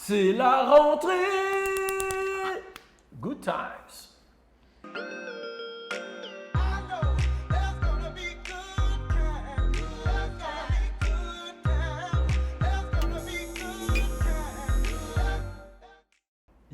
C'est la rentrée. Good times.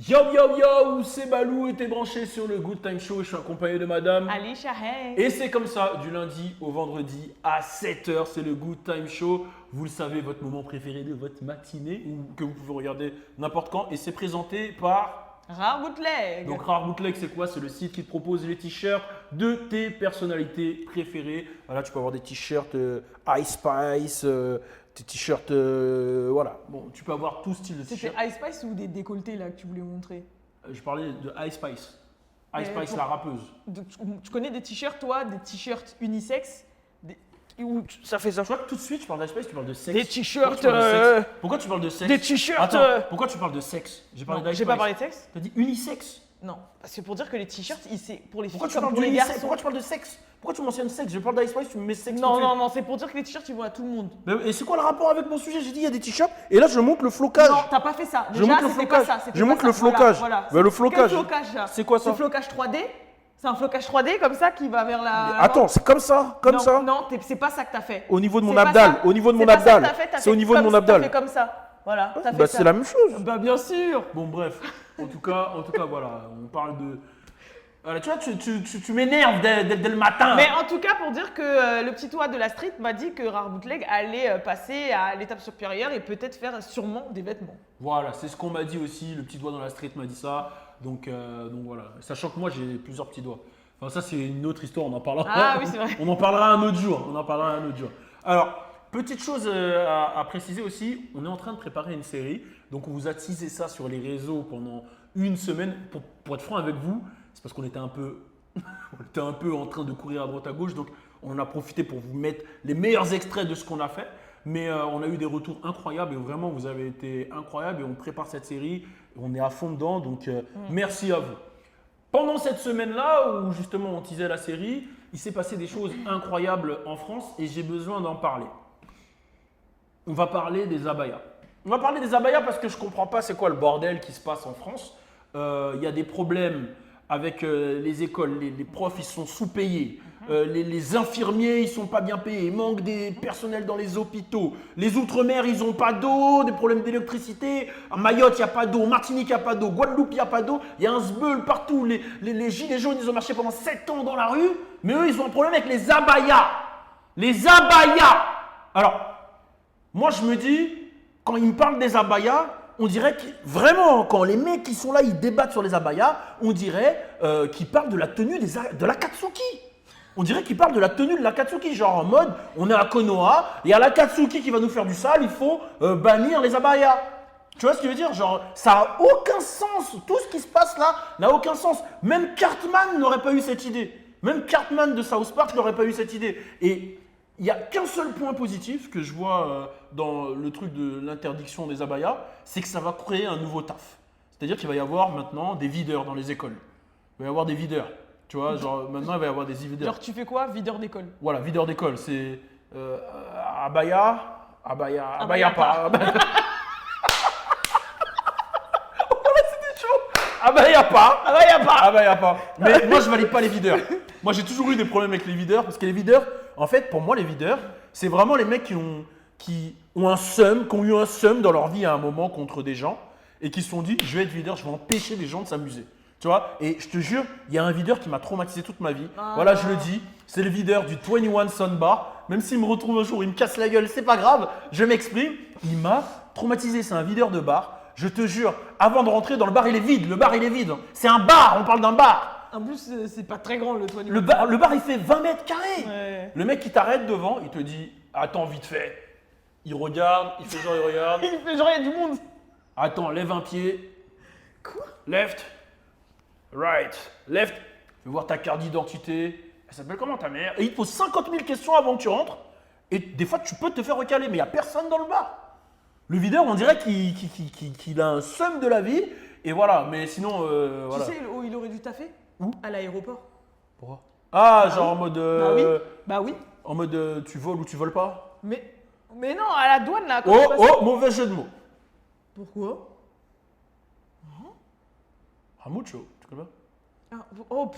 Yo yo yo, c'est Balou et t'es branché sur le Good Time Show. Je suis accompagné de madame Alicia, hey. Et c'est comme ça, du lundi au vendredi à 7h, c'est le Good Time Show. Vous le savez, votre moment préféré de votre matinée, ou que vous pouvez regarder n'importe quand. Et c'est présenté par Rare Bootleg. Donc Rare Bootleg, c'est quoi? C'est le site qui te propose les t-shirts de tes personnalités préférées. Voilà, tu peux avoir des t-shirts Ice Spice, des t-shirts, voilà. Bon, tu peux avoir tout style de t-shirt. C'était Ice Spice ou des décolletés là que tu voulais montrer? Je parlais de Ice Spice. Ice Mais Spice, la rappeuse. Tu connais des t-shirts, toi, des t-shirts unisexes Ça fait ça. Tu vois que tout de suite, tu parles d'Ice Spice, tu parles de sexe. Des t-shirts. Pourquoi tu parles de sexe? Des t-shirts. Attends, pourquoi tu parles de sexe? J'ai parlé Non, d'Ice j'ai Spice. pas parlé de sexe? T'as dit unisexe. Non, parce que pour dire que les t-shirts, c'est pour les filles Pourquoi tu comme parles pour les d'unisexe? garçons. Pourquoi tu parles de sexe? Pourquoi tu mentionnes sexe? Je parle d'Ice Spice, tu me mets sexe. tout de Non, suite. non, non, c'est pour dire que les t-shirts, ils vont à tout le monde. Mais, et c'est quoi le rapport avec mon sujet? J'ai dit il y a des t-shirts et là je montre le flocage. Non, t'as pas fait ça. Je Déjà, montre le c'était flocage. pas ça. c'était Je pas montre ça. le flocage. Voilà. Bah, le flocage. Quel flocage là? C'est quoi ça? C'est flocage 3D. C'est un flocage 3D comme ça qui va vers la. Attends, c'est comme ça, comme non, ça. Non, c'est pas ça que t'as fait. Au niveau de mon C'est pas abdal, ça. au niveau de mon C'est pas ça abdal. que t'as fait, t'as C'est au fait niveau de comme- mon abdal. T'as fait comme ça. Voilà, t'as fait Bah ça. c'est la même chose. Bah bien sûr. Bon bref, en tout cas voilà, on parle de. Voilà, tu vois, tu m'énerves dès le matin. Mais en tout cas, pour dire que le petit toit de la street m'a dit que Rare Bootleg allait passer à l'étape supérieure et peut-être faire sûrement des vêtements. Voilà, c'est ce qu'on m'a dit aussi. Le petit doigt dans la street m'a dit ça. Donc voilà. Sachant que moi j'ai plusieurs petits doigts. Enfin ça c'est une autre histoire. On en parlera. Ah oui, c'est vrai. On en parlera un autre jour. Alors petite chose à préciser aussi. On est en train de préparer une série. Donc on vous a teasé ça sur les réseaux pendant une semaine. Pour être franc avec vous, c'est parce qu'on était un peu en train de courir à droite à gauche. Donc on en a profité pour vous mettre les meilleurs extraits de ce qu'on a fait. Mais on a eu des retours incroyables et vraiment vous avez été incroyables et on prépare cette série, on est à fond dedans, donc merci à vous. Pendant cette semaine-là où justement on teasait la série, il s'est passé des choses incroyables en France et j'ai besoin d'en parler. On va parler des abayas. On va parler des abayas parce que je ne comprends pas c'est quoi le bordel qui se passe en France. Il y a des problèmes avec les écoles, les profs ils sont sous-payés. Les infirmiers, ils sont pas bien payés. Il manque des personnels dans les hôpitaux. Les outre-mer, ils ont pas d'eau, des problèmes d'électricité. À Mayotte, il n'y a pas d'eau. Martinique, il n'y a pas d'eau. Guadeloupe, il n'y a pas d'eau. Il y a un sbeul partout. Les gilets jaunes, ils ont marché pendant 7 ans dans la rue. Mais eux, ils ont un problème avec les abayas. Les abayas. Alors, moi, je me dis, quand ils me parlent des abayas, on dirait que vraiment, quand les mecs qui sont là, ils débattent sur les abayas, on dirait qu'ils parlent de la tenue de l'Akatsuki. On dirait qu'ils parlent de la tenue de l'Akatsuki, genre en mode, on est à Konoha, il y a l'Akatsuki qui va nous faire du sale, il faut bannir les abayas. Tu vois ce que je veux dire? Genre, ça n'a aucun sens. Tout ce qui se passe là n'a aucun sens. Même Cartman n'aurait pas eu cette idée. Même Cartman de South Park n'aurait pas eu cette idée. Et il n'y a qu'un seul point positif que je vois dans le truc de l'interdiction des abayas, c'est que ça va créer un nouveau taf. C'est-à-dire qu'il va y avoir maintenant des videurs dans les écoles. Il va y avoir des videurs. Tu vois, genre maintenant il va y avoir des videurs. Genre tu fais quoi? Videur d'école. Voilà, videur d'école, c'est abaya pas. Voilà, c'était chaud. Abaya pas. Mais moi je valide pas les videurs. Moi j'ai toujours eu des problèmes avec les videurs parce que les videurs, en fait, pour moi les videurs, c'est vraiment les mecs qui ont eu un seum dans leur vie à un moment contre des gens et qui se sont dit je vais être videur, je vais empêcher les gens de s'amuser. Tu vois, et je te jure, il y a un videur qui m'a traumatisé toute ma vie. Voilà, je le dis, c'est le videur du 21 Sunbar. Même s'il me retrouve un jour, il me casse la gueule, c'est pas grave, je m'exprime. Il m'a traumatisé, c'est un videur de bar. Je te jure, avant de rentrer dans le bar, il est vide. Le bar, il est vide. C'est un bar, on parle d'un bar. En plus, c'est pas très grand le toit. Le bar, il fait 20 mètres carrés. Ouais. Le mec qui t'arrête devant, il te dit attends, vite fait. Il regarde, il fait genre, il regarde. Il fait genre, il y a du monde. Attends, lève un pied. Quoi? Left. Right, left, fais voir ta carte d'identité. Elle s'appelle comment ta mère? Et il te pose 50 000 questions avant que tu rentres. Et des fois, tu peux te faire recaler, mais il n'y a personne dans le bar. Le videur, on dirait qu'il a un seum de la vie. Et voilà, mais sinon, voilà. Tu sais où il aurait dû taffer? Où? À l'aéroport. Pourquoi? Ah, genre en mode. Bah oui. En mode tu voles ou tu voles pas? Mais non, à la douane là. Oh, mauvais jeu de mots. Pourquoi? Ramucho, tu connais pas? Oh,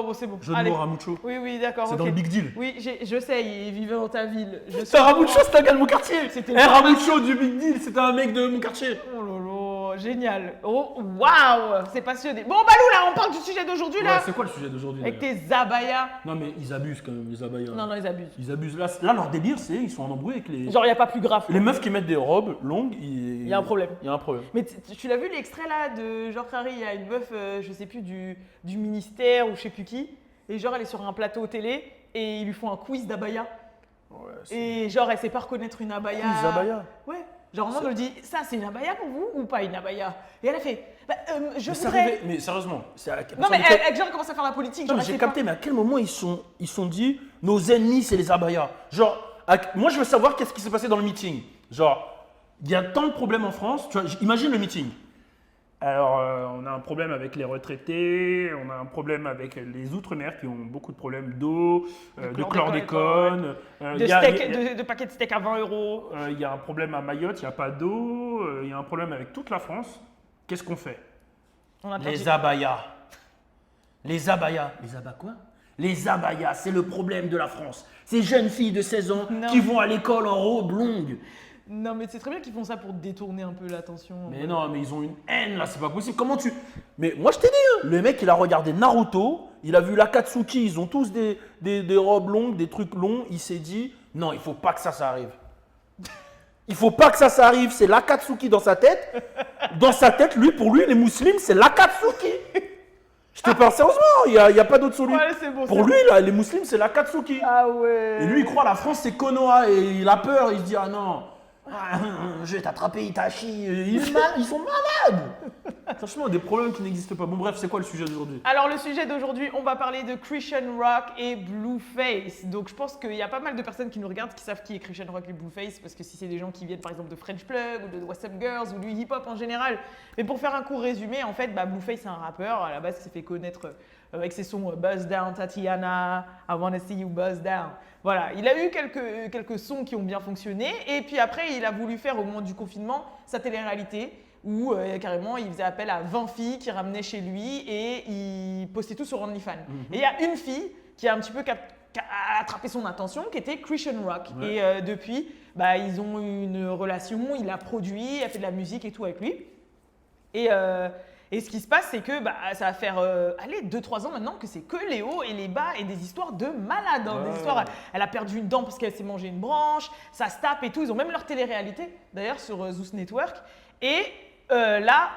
bon, c'est bon. Jeu de Allez. mots Ramucho. Oui, d'accord. C'est ok. dans le Big Deal. Oui, je sais, il vivait dans ta ville. C'est un Ramucho, c'est un gars de mon quartier. C'était Eh, le Ramucho du Big Deal, c'était un mec de mon quartier. Oh lolo, génial. Oh, waouh, c'est passionné. Bon, Balou, là, on parle du sujet d'aujourd'hui, Ouais, là. c'est quoi le sujet d'aujourd'hui Avec d'ailleurs tes abayas. Non, mais ils abusent quand même, les abayas. Non, ils abusent. Ils abusent. Là, leur délire, c'est ils sont en embrouille avec les. Genre, il n'y a pas plus grave. Les meufs qui mettent des robes longues, Il y a un problème. Il y a un problème. Mais tu l'as vu l'extrait là de genre Harry, il y a une meuf, je sais plus du ministère ou je sais plus qui, et genre elle est sur un plateau télé et ils lui font un quiz d'abaya. Ouais, Et genre elle sait pas reconnaître une abaya. Les abayas. Ouais. Genre on lui dit ça c'est une abaya pour vous ou pas une abaya? Et elle a fait je Mais, voudrais. mais sérieusement, c'est à Non mais elle genre commence à faire la politique. Non, Genre, mais elle j'ai sait capté, pas. mais à quel moment ils sont dit nos ennemis c'est les abayas? Genre, moi je veux savoir qu'est-ce qui s'est passé dans le meeting. Genre, il y a tant de problèmes en France, tu vois, imagine le meeting. Alors, on a un problème avec les retraités, on a un problème avec les outre-mer qui ont beaucoup de problèmes d'eau, de chlordécone, De paquets de steak à 20 €. il y a un problème à Mayotte, il n'y a pas d'eau, il y a un problème avec toute la France. Qu'est-ce qu'on fait? On a Les abayas. Les abayas. Les abayas quoi? Les abayas, c'est le problème de la France. Ces jeunes filles de 16 ans Non. qui vont à l'école en robe longue. Non mais c'est très bien qu'ils font ça pour détourner un peu l'attention. Mais non, mais ils ont une haine là, c'est pas possible. Comment tu. Mais moi je t'ai dit, hein, le mec il a regardé Naruto, il a vu l'Akatsuki, ils ont tous des robes longues, des trucs longs. Il s'est dit, non, il faut pas que ça arrive. Il faut pas que ça arrive, c'est l'Akatsuki dans sa tête. Dans sa tête, pour lui, les musulmans, c'est l'Akatsuki. Je te parle sérieusement, il n'y a pas d'autre solution. Ouais, c'est bon, Pour c'est lui, là, les musulmans, c'est l'Akatsuki. Ah ouais. Et lui, il croit la France, c'est Konoha. Et il a peur, il se dit, ah non, je vais t'attraper, Itachi. Ils sont malades. Franchement, des problèmes qui n'existent pas. Bon, bref, c'est quoi le sujet d'aujourd'hui? Alors le sujet d'aujourd'hui, on va parler de Christian Rock et Blueface. Donc je pense qu'il y a pas mal de personnes qui nous regardent qui savent qui est Christian Rock et Blueface parce que si c'est des gens qui viennent par exemple de French Plug ou de What's Up Girls ou du hip-hop en général. Mais pour faire un court résumé, en fait, Blueface c'est un rappeur. À la base, il s'est fait connaître avec ses sons Buzz Down, Tatiana, I Wanna See You Buzz Down. Voilà, il a eu quelques sons qui ont bien fonctionné et puis après, il a voulu faire au moment du confinement sa télé-réalité où carrément il faisait appel à 20 filles qui ramenaient chez lui et il postait tout sur OnlyFans. Et il y a une fille qui a un petit peu attrapé son attention, qui était Christian Rock. Ouais. Et depuis, ils ont eu une relation, il a produit, il a fait de la musique et tout avec lui. Et ce qui se passe, c'est que ça va faire 2-3 ans maintenant que c'est que les hauts et les bas et des histoires de malades. Hein, des histoires, elle a perdu une dent parce qu'elle s'est mangé une branche, ça se tape et tout. Ils ont même leur télé-réalité, d'ailleurs, sur Zeus Network. Et là,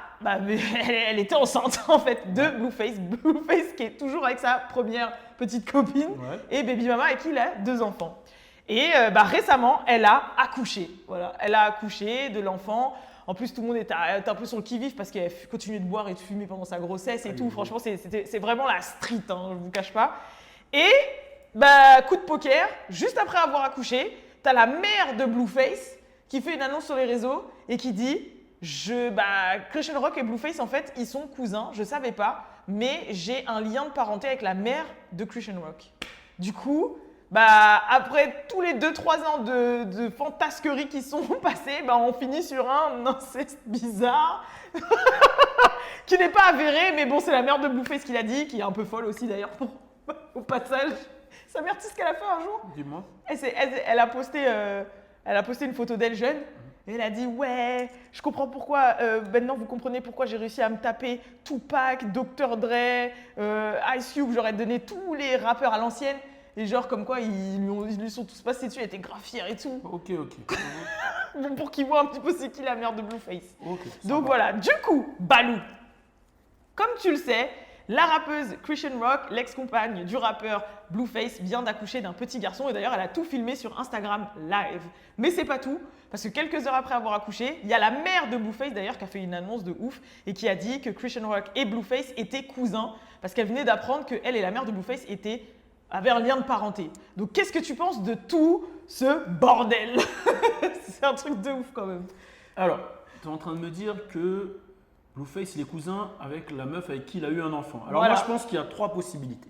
elle était enceinte en fait de Blueface. Blueface qui est toujours avec sa première petite copine et Baby Mama avec qui il a 2 enfants. Et récemment, elle a accouché. Voilà, elle a accouché de l'enfant. En plus, tout le monde est un peu sur le qui-vive parce qu'elle continue de boire et de fumer pendant sa grossesse et tout. Franchement, c'est vraiment la street, hein, je ne vous cache pas. Et coup de poker, juste après avoir accouché, tu as la mère de Blueface qui fait une annonce sur les réseaux et qui dit Christian Rock et Blueface, en fait, ils sont cousins, je ne savais pas, mais j'ai un lien de parenté avec la mère de Christian Rock. Du coup, après tous les 2-3 ans de fantasqueries qui sont passés, on finit sur un inceste bizarre qui n'est pas avéré, mais bon, c'est la mère de Blueface qui l'a dit, qui est un peu folle aussi d'ailleurs au passage. Sa mère, tu sais ce qu'elle a fait un jour? Dis-moi. Elle a posté une photo d'elle jeune. Et elle a dit ouais, je comprends pourquoi, maintenant vous comprenez pourquoi j'ai réussi à me taper Tupac, Dr. Dre, Ice Cube, j'aurais donné tous les rappeurs à l'ancienne. Et genre comme quoi ils lui sont tous passés dessus, elle était grave fière et tout. Ok. Bon, pour qu'il voit un petit peu c'est qui la mère de Blueface. Okay, donc voilà, du coup, Balou, comme tu le sais, la rappeuse Christian Rock, l'ex-compagne du rappeur Blueface, vient d'accoucher d'un petit garçon et d'ailleurs elle a tout filmé sur Instagram live. Mais c'est pas tout, parce que quelques heures après avoir accouché, il y a la mère de Blueface d'ailleurs qui a fait une annonce de ouf et qui a dit que Christian Rock et Blueface étaient cousins parce qu'elle venait d'apprendre qu'elle et la mère de Blueface avaient un lien de parenté. Donc qu'est-ce que tu penses de tout ce bordel? C'est un truc de ouf quand même. Alors, tu es en train de me dire que Blueface, il est cousin avec la meuf avec qui il a eu un enfant. Alors voilà. moi, je pense qu'il y a 3 possibilités.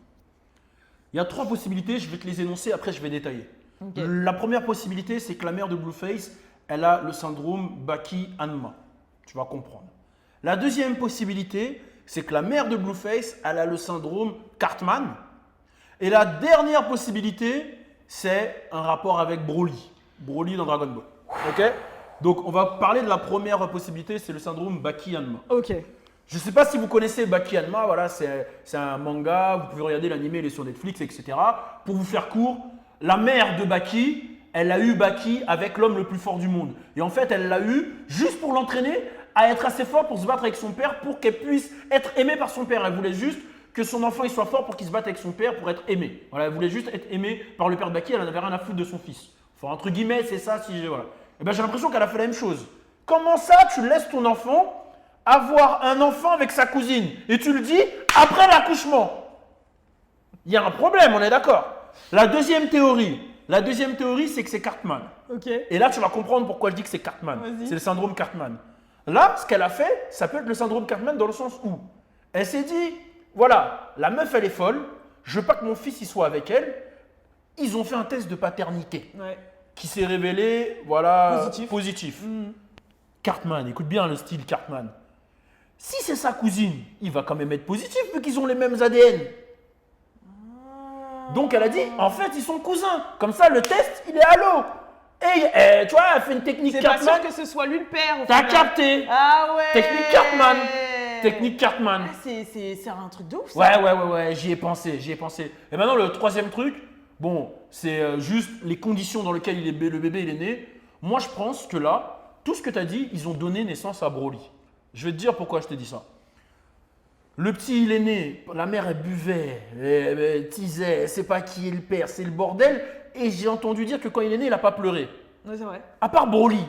Il y a 3 possibilités, je vais te les énoncer, après je vais détailler. Okay. La première possibilité, c'est que la mère de Blueface, elle a le syndrome Baki-Hanma. Tu vas comprendre. La deuxième possibilité, c'est que la mère de Blueface, elle a le syndrome Cartman. Et la dernière possibilité, c'est un rapport avec Broly. Broly dans Dragon Ball. Ok? Donc, on va parler de la première possibilité, c'est le syndrome Baki-Hanma. Ok. Je ne sais pas si vous connaissez Baki-Hanma, voilà, c'est un manga, vous pouvez regarder l'anime, il est sur Netflix, etc. Pour vous faire court, la mère de Baki, elle a eu Baki avec l'homme le plus fort du monde. Et en fait, elle l'a eu juste pour l'entraîner à être assez fort pour se battre avec son père, pour qu'elle puisse être aimée par son père. Elle voulait juste que son enfant il soit fort pour qu'il se batte avec son père pour être aimé. Voilà, elle voulait juste être aimée par le père de Baki, elle n'en avait rien à foutre de son fils. Enfin, entre guillemets, c'est ça, si j'ai… Voilà. Et ben, j'ai l'impression qu'elle a fait la même chose. Comment ça, tu laisses ton enfant avoir un enfant avec sa cousine et tu le dis après l'accouchement? Il y a un problème, on est d'accord. La deuxième théorie, c'est que c'est Cartman. Ok. Et là, tu vas comprendre pourquoi je dis que c'est Cartman. Vas-y. C'est le syndrome Cartman. Là, ce qu'elle a fait, ça peut être le syndrome Cartman dans le sens où elle s'est dit, voilà, la meuf, elle est folle, je veux pas que mon fils y soit avec elle. Ils ont fait un test de paternité Ouais. qui s'est révélé, voilà, Positif. Cartman, écoute bien le style Cartman. Si c'est sa cousine, il va quand même être positif vu qu'ils ont les mêmes ADN. Donc elle a dit, en fait, ils sont cousins. Comme ça, le test, il est à l'eau. Et tu vois, elle fait une technique C'est pas Cartman. sûr que ce soit lui le père. au T'as final. capté. Ah ouais. Technique Cartman. Technique Cartman. Ah, c'est un truc de ouf ça. Ouais, j'y ai pensé. Et maintenant, le troisième truc, bon, c'est juste les conditions dans lesquelles le bébé il est né. Moi, je pense que là, tout ce que tu as dit, ils ont donné naissance à Broly. Je vais te dire pourquoi je t'ai dit ça. Le petit, il est né, la mère, elle buvait, elle tisait, elle sait pas qui est le père, c'est le bordel. Et j'ai entendu dire que quand il est né, il n'a pas pleuré. Ouais, c'est vrai. À part Broly.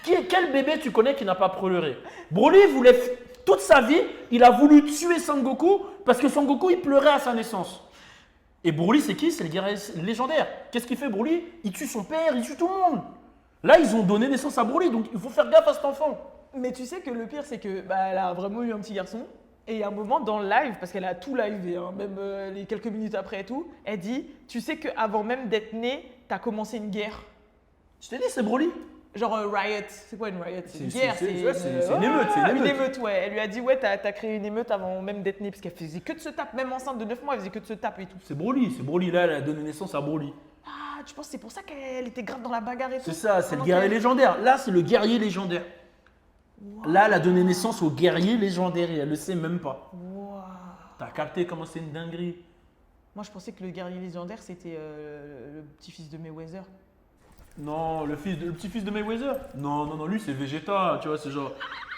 Quel bébé tu connais qui n'a pas pleuré? Broly voulait, toute sa vie, il a voulu tuer Sangoku parce que Sangoku, il pleurait à sa naissance. Et Broly, c'est qui? C'est le guerrier légendaire. Qu'est-ce qu'il fait, Broly? Il tue son père, il tue tout le monde. Là, ils ont donné naissance à Broly, donc il faut faire gaffe à cet enfant. Mais tu sais que le pire, c'est que elle a vraiment eu un petit garçon. Et il y a un moment dans le live, parce qu'elle a tout livé, hein, même les quelques minutes après et tout, elle dit, tu sais qu'avant même d'être née, t'as commencé une guerre. Je t'ai dit, c'est Broly. Genre riot. C'est quoi une riot? C'est une guerre. C'est une émeute. Une émeute, ouais. Elle lui a dit, ouais, t'as créé une émeute avant même d'être née, parce qu'elle faisait que de se taper, même enceinte de 9 mois, elle faisait que de se taper et tout. C'est Broly. Là, elle a donné naissance à Broly. Ah, tu penses que c'est pour ça qu'elle était grave dans la bagarre et tout? C'est ça, c'est le guerrier légendaire. Là, c'est le guerrier légendaire. Wow. Là, elle a donné naissance au guerrier légendaire et elle le sait même pas. Wow. T'as capté comment c'est une dinguerie? Moi, je pensais que le guerrier légendaire, c'était le petit-fils de Mayweather. Non, le petit-fils de Mayweather? Non, lui, c'est Vegeta. Tu vois, c'est genre.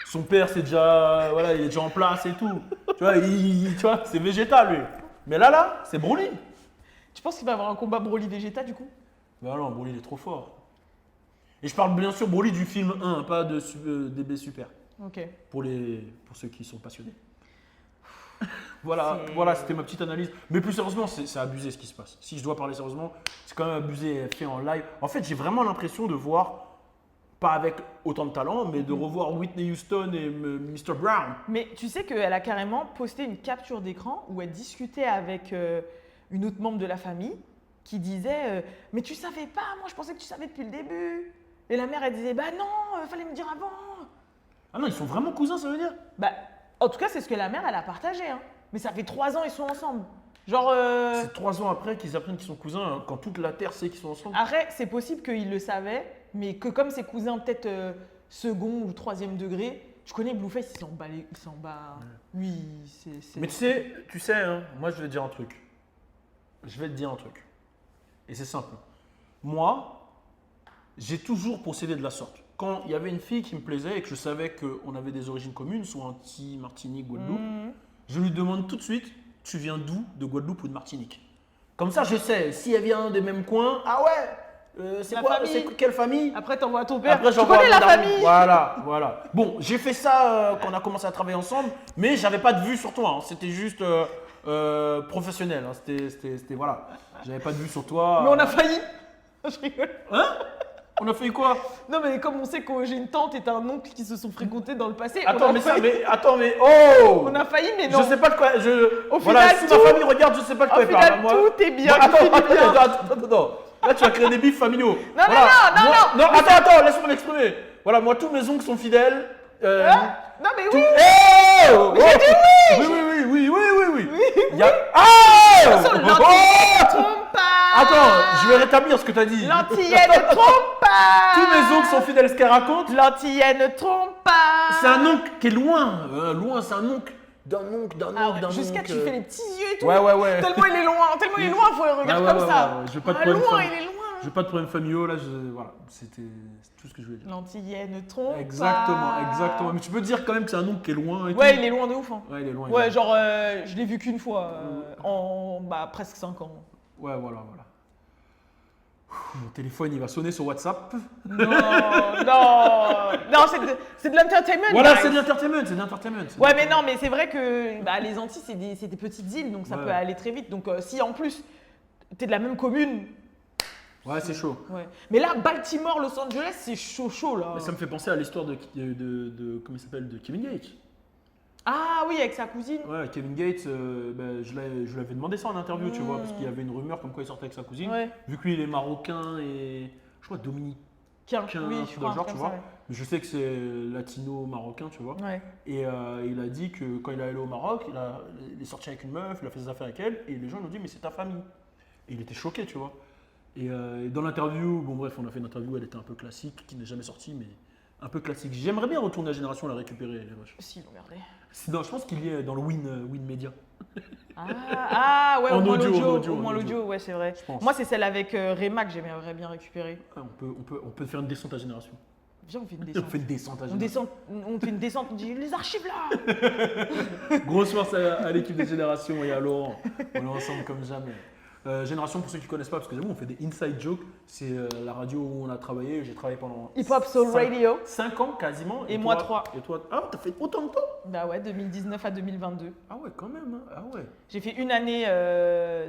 Son père, c'est déjà. Voilà, il est déjà en place et tout. Tu vois, tu vois, c'est Vegeta, lui. Mais là, c'est Broly. Tu penses qu'il va y avoir un combat Broly-Vegeta, du coup? Bah non, Broly, il est trop fort. Et je parle bien sûr Broly du film 1, pas de DB Super. Ok. Pour ceux qui sont passionnés. Voilà, c'était ma petite analyse. Mais plus sérieusement, c'est abusé ce qui se passe. Si je dois parler sérieusement, c'est quand même abusé, fait en live. En fait, j'ai vraiment l'impression de voir, pas avec autant de talent, mais de revoir Whitney Houston et Mr. Brown. Mais tu sais qu'elle a carrément posté une capture d'écran où elle discutait avec une autre membre de la famille qui disait mais tu savais pas, moi je pensais que tu savais depuis le début. Et la mère, elle disait bah non, fallait me dire avant. Ah non, ils sont vraiment cousins, ça veut dire? Bah, en tout cas, c'est ce que la mère, elle a partagé. Hein. Mais ça fait 3 ans, ils sont ensemble. Genre. C'est 3 ans après qu'ils apprennent qu'ils sont cousins, hein, quand toute la terre sait qu'ils sont ensemble. Après, c'est possible qu'ils le savaient, mais que comme ses cousins, peut-être second ou troisième degré, je connais Blueface, il s'en bat. Oui, c'est. Mais tu sais, hein, moi je vais te dire un truc. Et c'est simple. Moi, j'ai toujours procédé de la sorte. Quand il y avait une fille qui me plaisait et que je savais qu'on avait des origines communes, soit Antilles, Martinique, Guadeloupe, je lui demande tout de suite, tu viens d'où? De Guadeloupe ou de Martinique? Comme ça, je sais, si elle vient des mêmes coins, ah ouais, c'est quoi? C'est quelle famille? Après, t'envoies à ton père. Après, tu connais la famille? Voilà. Bon, j'ai fait ça quand on a commencé à travailler ensemble, mais j'avais pas de vue sur toi. Hein. C'était juste professionnel. Hein. C'était voilà. J'avais pas de vue sur toi. Mais on a failli. Je rigole. Hein? On a fait quoi? Non, mais comme on sait que j'ai une tante et t'as un oncle qui se sont fréquentés dans le passé. Attends, mais oh! On a failli, mais non. Je sais pas de quoi. Au voilà, final, si ma famille regarde, je sais pas de quoi elle parle. Au final, tout est bien. Attends. Là, tu as créé des bifs familiaux. Non. Attends, laisse-moi m'exprimer. Voilà, moi, tous mes oncles sont fidèles. Non, mais oui. Mais j'ai dit oui. Il y a... Ah Attention, l'antillais ne trompe pas. Attends, je vais rétablir ce que tu as dit. L'antillais ne trompe pas. Tous mes oncles sont fidèles à ce qu'elle raconte. L'antillais ne trompe pas. C'est un oncle qui est loin. Loin, c'est un oncle d'un oncle. Jusqu'à tu fais les petits yeux et tout. Ouais. Tellement il est loin, il faut le regarder comme ça. Je veux pas de problème. Loin, il est loin. Je veux pas de problème familiaux, là, voilà. C'était tout ce que je voulais dire. L'antillais ne trompe Exactement. pas. Mais tu peux dire quand même que c'est un oncle qui est loin et tout. Ouais, il est loin de ouf. Hein. Ouais, il est loin. Ouais, genre, je l'ai vu qu'une fois en presque 5 ans. Ouais, voilà. Mon téléphone, il va sonner sur WhatsApp. Non, c'est de l'entertainment. Voilà, guys. c'est de l'entertainment. Ouais, mais non, mais c'est vrai que les Antilles, c'est des petites îles, donc ça peut aller très vite. Donc, si en plus, t'es de la même commune. Ouais, c'est chaud. Ouais. Mais là, Baltimore, Los Angeles, c'est chaud là. Mais ça me fait penser à l'histoire de comment il s'appelle, de Kevin Gates. Ah oui, avec sa cousine. Ouais, Kevin Gates, je lui avais demandé ça en interview, tu vois, parce qu'il y avait une rumeur comme quoi il sortait avec sa cousine. Ouais. Vu que lui, il est marocain et je crois dominicain, Oui, je crois, genre, tu vois. ça, ouais. Mais je sais que c'est latino-marocain, tu vois. Ouais. Et il a dit que quand il est allé au Maroc, il est sorti avec une meuf, il a fait ses affaires avec elle, et les gens lui ont dit mais c'est ta famille. Et il était choqué, tu vois. Et dans l'interview, bon bref, on a fait une interview, elle était un peu classique, qui n'est jamais sortie, mais un peu classique. J'aimerais bien retourner à Génération, la récupérer, les vaches. Si, regardez. Non, je pense qu'il y est dans le Win Media. Ouais, En au moins audio, l'audio, ouais, c'est vrai. Je pense. Moi, c'est celle avec Réma que j'aimerais bien récupérer. Ah, on peut faire une descente à Génération. Viens, on fait une On descente. fait une descente à Génération. On fait une descente, on dit les archives là. Grosse force à l'équipe de Génération et à Laurent. On est ensemble comme jamais. Génération, pour ceux qui ne connaissent pas, parce que on fait des inside jokes, c'est la radio où on a travaillé. J'ai travaillé pendant Hip Hop Soul Radio. 5 ans quasiment. Et moi, 3. Et toi, t'as fait autant de temps? Bah ouais, 2019 à 2022. Ah ouais, quand même. Hein. Ah ouais. J'ai fait une année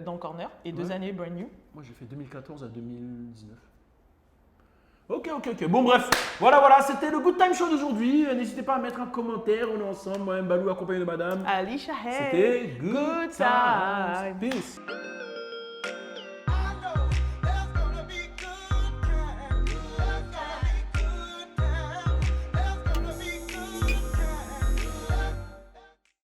dans le corner et 2 années brand new. Moi, j'ai fait 2014 à 2019. Ok. Bon, bref, voilà, c'était le Good Time Show d'aujourd'hui. N'hésitez pas à mettre un commentaire. On est ensemble, moi-même, Balou, accompagné de madame. Alicia Hay. C'était Good Good Time. Peace.